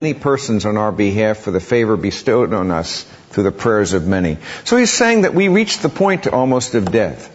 many persons on our behalf for the favor bestowed on us through the prayers of many. So he's saying that we reached the point almost of death.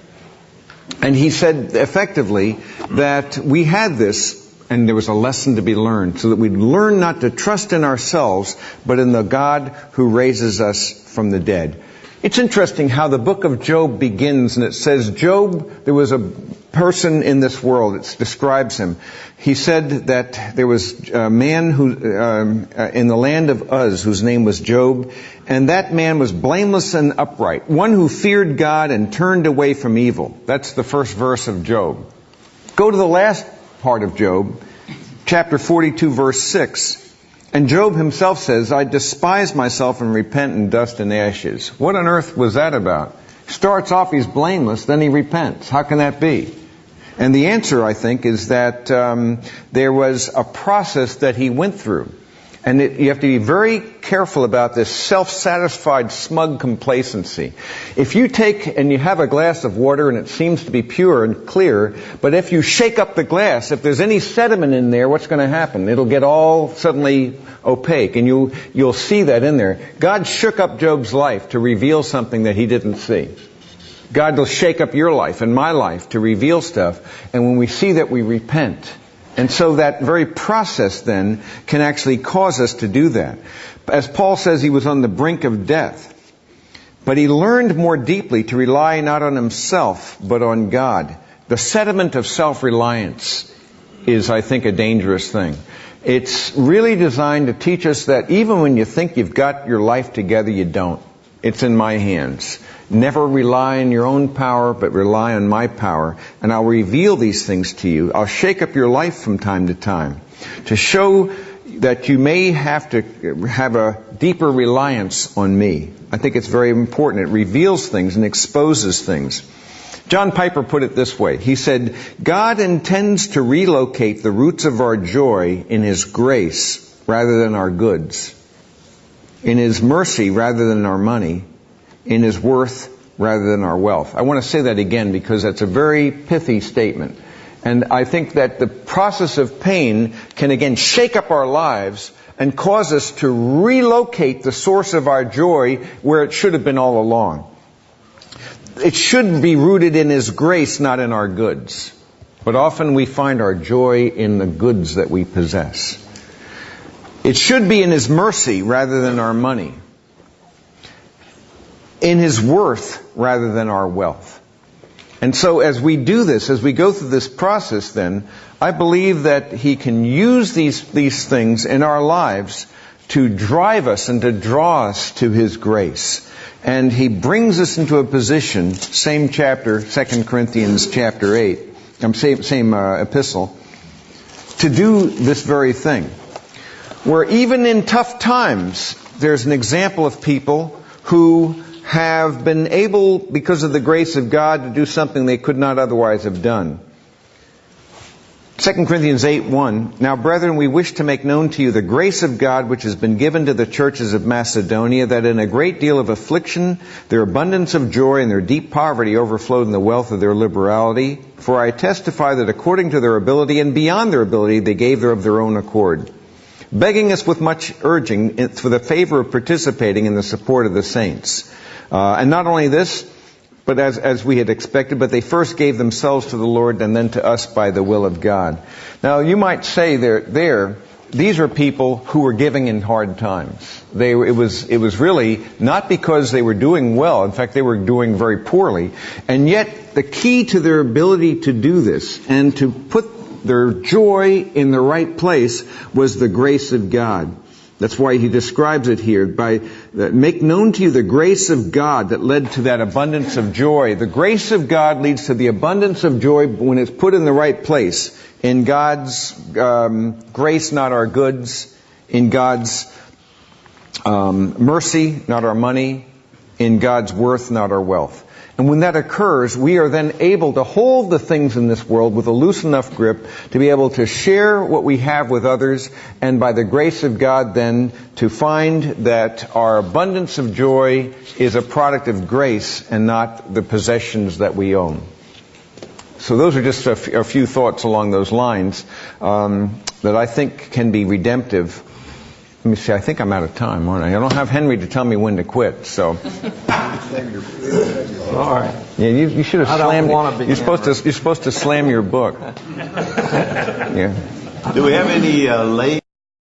And he said effectively that we had this, and there was a lesson to be learned, so that we'd learn not to trust in ourselves, but in the God who raises us from the dead. It's interesting how the book of Job begins, and it says, Job, there was a person in this world, it describes him. He said that there was a man who in the land of Uz, whose name was Job, and that man was blameless and upright, one who feared God and turned away from evil. That's the first verse of Job. Go to the last part of Job, chapter 42, verse 6. And Job himself says, I despise myself and repent in dust and ashes. What on earth was that about? Starts off, he's blameless, then he repents. How can that be? And the answer, I think, is that there was a process that he went through. And you have to be very careful about this self-satisfied, smug complacency. If you take and you have a glass of water and it seems to be pure and clear, but if you shake up the glass, if there's any sediment in there, what's going to happen? It'll get all suddenly opaque, and you'll see that in there. God shook up Job's life to reveal something that he didn't see. God will shake up your life and my life to reveal stuff, and when we see that, we repent. And so that very process then can actually cause us to do that. As Paul says, he was on the brink of death. But he learned more deeply to rely not on himself, but on God. The sediment of self-reliance is, I think, a dangerous thing. It's really designed to teach us that even when you think you've got your life together, you don't. It's in my hands. Never rely on your own power, but rely on my power. And I'll reveal these things to you. I'll shake up your life from time to time to show that you may have to have a deeper reliance on me. I think it's very important. It reveals things and exposes things. John Piper put it this way. He said, God intends to relocate the roots of our joy in His grace rather than our goods, in His mercy rather than our money, in His worth rather than our wealth. I want to say that again because that's a very pithy statement. And I think that the process of pain can again shake up our lives and cause us to relocate the source of our joy where it should have been all along. It should be rooted in His grace, not in our goods. But often we find our joy in the goods that we possess. It should be in His mercy rather than our money. In His worth rather than our wealth. And so as we do this, as we go through this process then, I believe that He can use these things in our lives to drive us and to draw us to His grace. And He brings us into a position, same chapter, 2 Corinthians chapter 8, same epistle, to do this very thing. Where even in tough times, there's an example of people who have been able, because of the grace of God, to do something they could not otherwise have done. 2 Corinthians 8:1, Now, brethren, we wish to make known to you the grace of God which has been given to the churches of Macedonia, that in a great deal of affliction, their abundance of joy and their deep poverty overflowed in the wealth of their liberality. For I testify that according to their ability and beyond their ability, they gave of their own accord, begging us with much urging for the favor of participating in the support of the saints. And not only this, but as we had expected, but they first gave themselves to the Lord and then to us by the will of God. Now, you might say these are people who were giving in hard times. It was really not because they were doing well. In fact, they were doing very poorly. And yet, the key to their ability to do this and to put their joy in the right place was the grace of God. That's why he describes it here by make known to you the grace of God that led to that abundance of joy. The grace of God leads to the abundance of joy when it's put in the right place. In God's grace, not our goods. In God's mercy, not our money. In God's worth, not our wealth. And when that occurs, we are then able to hold the things in this world with a loose enough grip to be able to share what we have with others, and by the grace of God then to find that our abundance of joy is a product of grace and not the possessions that we own. So those are just a few thoughts along those lines that I think can be redemptive Let me see, I think I'm out of time, aren't I? I don't have Henry to tell me when to quit, so. All right. Yeah, you should have I don't slammed wanna it. begin. You're supposed to slam your book. Yeah. Do we have any late